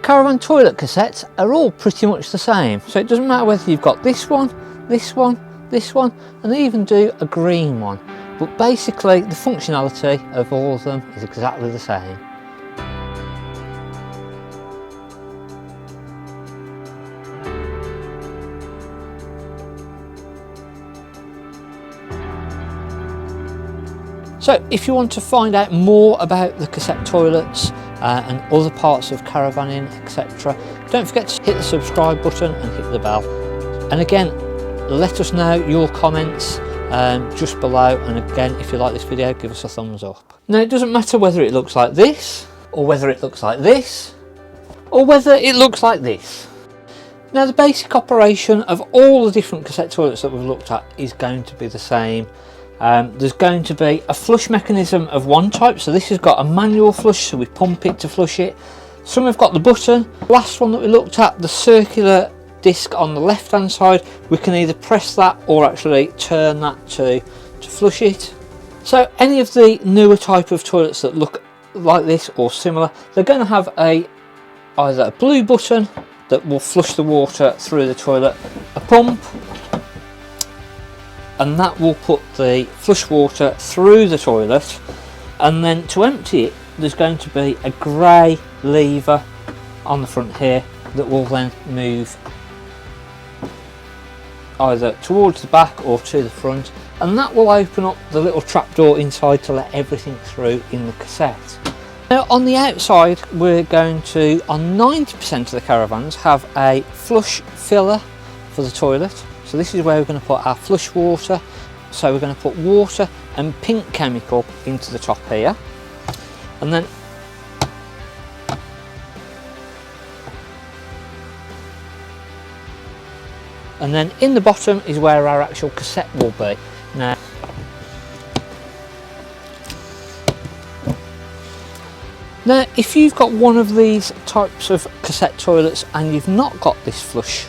Caravan toilet cassettes are all pretty much the same, so it doesn't matter whether you've got this one, this one, this one, and they even do a green one, but basically the functionality of all of them is exactly the same. So if you want to find out more about the cassette toilets and other parts of caravanning, etc., don't forget to hit the subscribe button and hit the bell. And again, let us know your comments just below, and again, if you like this video, give us a thumbs up. Now, it doesn't matter whether it looks like this, or whether it looks like this, or whether it looks like this. Now, the basic operation of all the different cassette toilets that we've looked at is going to be the same. There's going to be a flush mechanism of one type, so this has got a manual flush, so we pump it to flush it. Some have got the button. Last one that we looked at, the circular disc on the left hand side, we can either press that or actually turn that to flush it. So any of the newer type of toilets that look like this or similar, they're going to have either a blue button that will flush the water through the toilet, a pump, and that will put the flush water through the toilet, and then to empty it there's going to be a grey lever on the front here that will then move either towards the back or to the front, and that will open up the little trapdoor inside to let everything through in the cassette. Now on the outside we're going to, on 90% of the caravans, have a flush filler for the toilet. So this is where we're going to put our flush water. So we're going to put water and pink chemical into the top here, and then in the bottom is where our actual cassette will be. Now if you've got one of these types of cassette toilets and you've not got this flush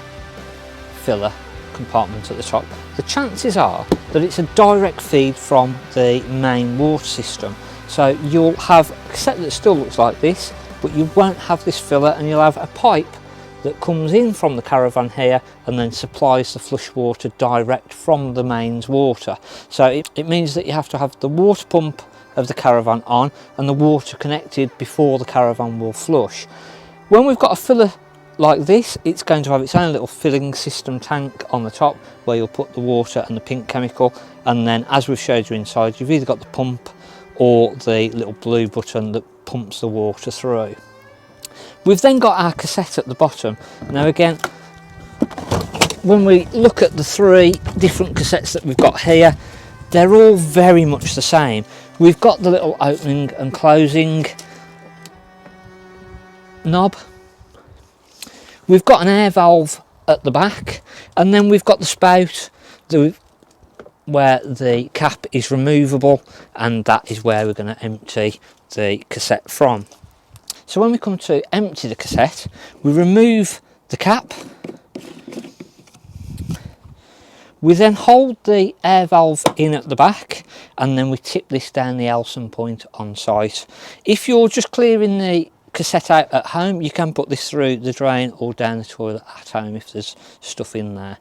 filler compartment at the top, the chances are that it's a direct feed from the main water system. So you'll have a cassette that still looks like this, but you won't have this filler, and you'll have a pipe that comes in from the Caravan here and then supplies the flush water direct from the mains water. So it means that you have to have the water pump of the Caravan on and the water connected before the Caravan will flush. When we've got a filler like this, it's going to have its own little filling system tank on the top where you'll put the water and the pink chemical, and then as we've showed you inside, you've either got the pump or the little blue button that pumps the water through. We've then got our cassette at the bottom. Now again, when we look at the three different cassettes that we've got here, they're all very much the same. We've got the little opening and closing knob. We've got an air valve at the back, and then we've got the spout where the cap is removable, and that is where we're going to empty the cassette from. So when we come to empty the cassette, we remove the cap. We then hold the air valve in at the back, and then we tip this down the Elson point on site. If you're just clearing the cassette out at home, you can put this through the drain or down the toilet at home if there's stuff in there.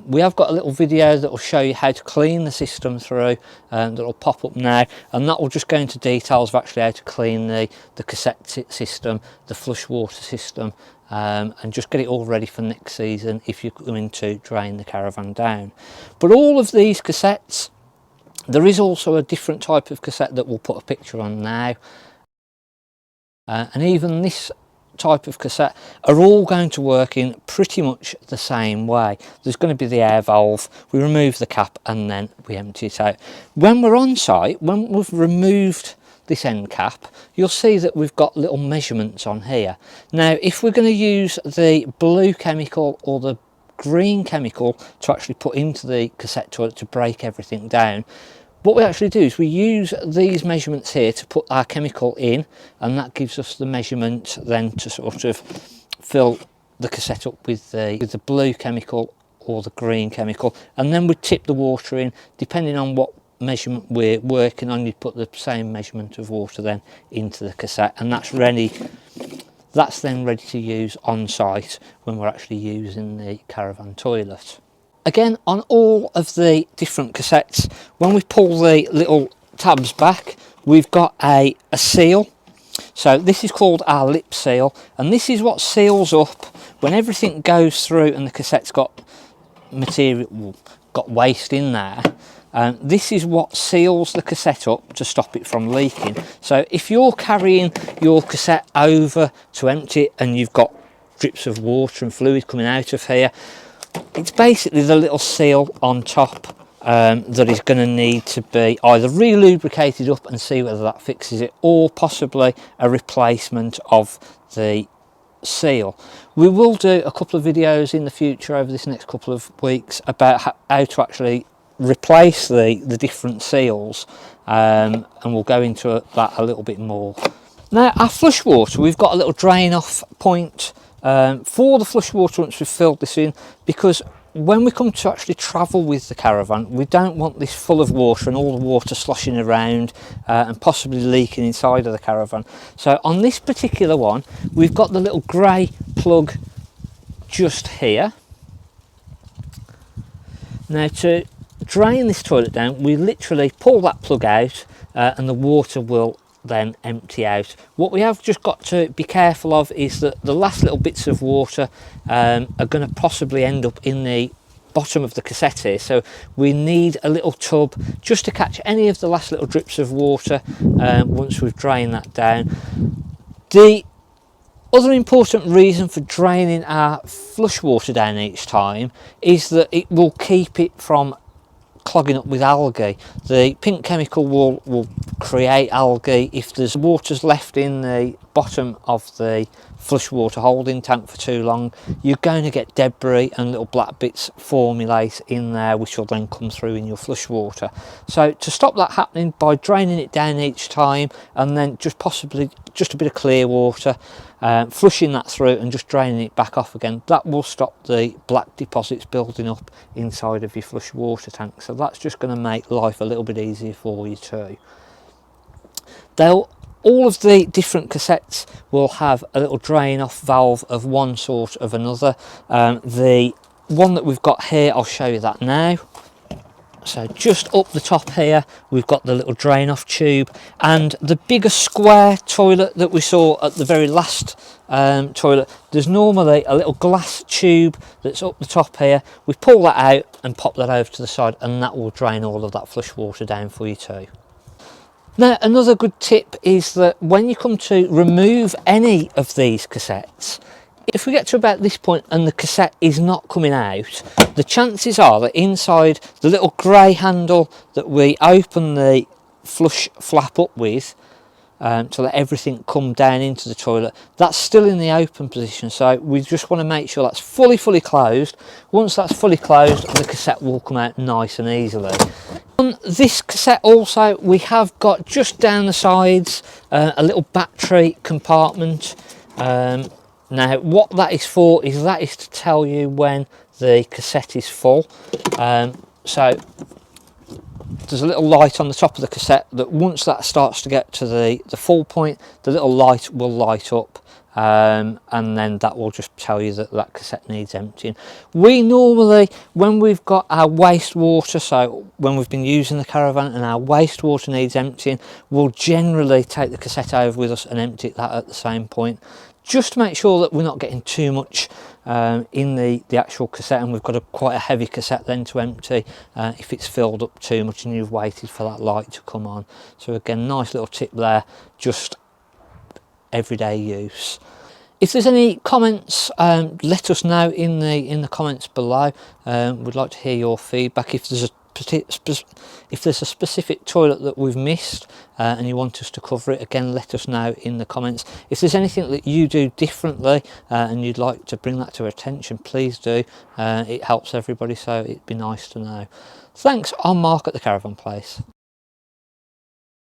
We have got a little video that will show you how to clean the system through, that will pop up now, and that will just go into details of actually how to clean the cassette system, the flush water system, and just get it all ready for next season if you're going to drain the Caravan down. But all of these cassettes, there is also a different type of cassette that we'll put a picture on now. And even this type of cassette are all going to work in pretty much the same way. There's going to be the air valve, we remove the cap, and then we empty it out. When we're on site, when we've removed this end cap, you'll see that we've got little measurements on here. Now if we're going to use the blue chemical or the green chemical to actually put into the cassette toilet to break everything down, what we actually do is we use these measurements here to put our chemical in, and that gives us the measurement then to sort of fill the cassette up with the blue chemical or the green chemical, and then we tip the water in. Depending on what measurement we're working on, you put the same measurement of water then into the cassette, and that's ready that's then ready to use on site when we're actually using the Caravan toilet. Again, on all of the different cassettes, when we pull the little tabs back, we've got a seal. So this is called our lip seal, and this is what seals up when everything goes through and the cassette's got material, got waste in there. This is what seals the cassette up to stop it from leaking. So if you're carrying your cassette over to empty it and you've got drips of water and fluid coming out of here, it's basically the little seal on top that is going to need to be either re-lubricated up and see whether that fixes it, or possibly a replacement of the seal. We will do a couple of videos in the future over this next couple of weeks about how to actually replace the different seals, and we'll go into that a little bit more. Now, our flush water, we've got a little drain off point for the flush water once we've filled this in, because when we come to actually travel with the Caravan, we don't want this full of water and all the water sloshing around and possibly leaking inside of the Caravan. So on this particular one, we've got the little grey plug just here. Now, to drain this toilet down, we literally pull that plug out and the water will then empty out. What we have just got to be careful of is that the last little bits of water are going to possibly end up in the bottom of the cassette here, so we need a little tub just to catch any of the last little drips of water once we've drained that down. The other important reason for draining our flush water down each time is that it will keep it from clogging up with algae. The pink chemical will create algae. If there's water's left in the bottom of the flush water holding tank for too long, you're going to get debris and little black bits formulate in there, which will then come through in your flush water. So to stop that happening, by draining it down each time and then just possibly just a bit of clear water, flushing that through and just draining it back off again, that will stop the black deposits building up inside of your flush water tank. So that's just going to make life a little bit easier for you too. All of the different cassettes will have a little drain off valve of one sort of another. The one that we've got here, I'll show you that now. So just up the top here, we've got the little drain off tube, and the bigger square toilet that we saw at the very last toilet, there's normally a little glass tube that's up the top here. We pull that out and pop that over to the side, and that will drain all of that flush water down for you too. Now, another good tip is that when you come to remove any of these cassettes, if we get to about this point and the cassette is not coming out, the chances are that inside the little grey handle that we open the flush flap up with to let everything come down into the toilet, that's still in the open position. So we just want to make sure that's fully closed. Once that's fully closed, the cassette will come out nice and easily. On this cassette also, we have got just down the sides a little battery compartment. Now what that is for is to tell you when the cassette is full. So there's a little light on the top of the cassette that once that starts to get to the full point, the little light will light up, and then that will just tell you that that cassette needs emptying. We normally, when we've got our wastewater, so when we've been using the Caravan and our wastewater needs emptying, we'll generally take the cassette over with us and empty that at the same point, just to make sure that we're not getting too much in the actual cassette, and we've got quite a heavy cassette then to empty if it's filled up too much and you've waited for that light to come on. So again, nice little tip there, just everyday use. If there's any comments, let us know in the comments below. We'd like to hear your feedback. If there's a specific toilet that we've missed and you want us to cover it, again, let us know in the comments. If there's anything that you do differently and you'd like to bring that to our attention, please do. It helps everybody, so it'd be nice to know. Thanks. I'm Mark at the Caravan Place.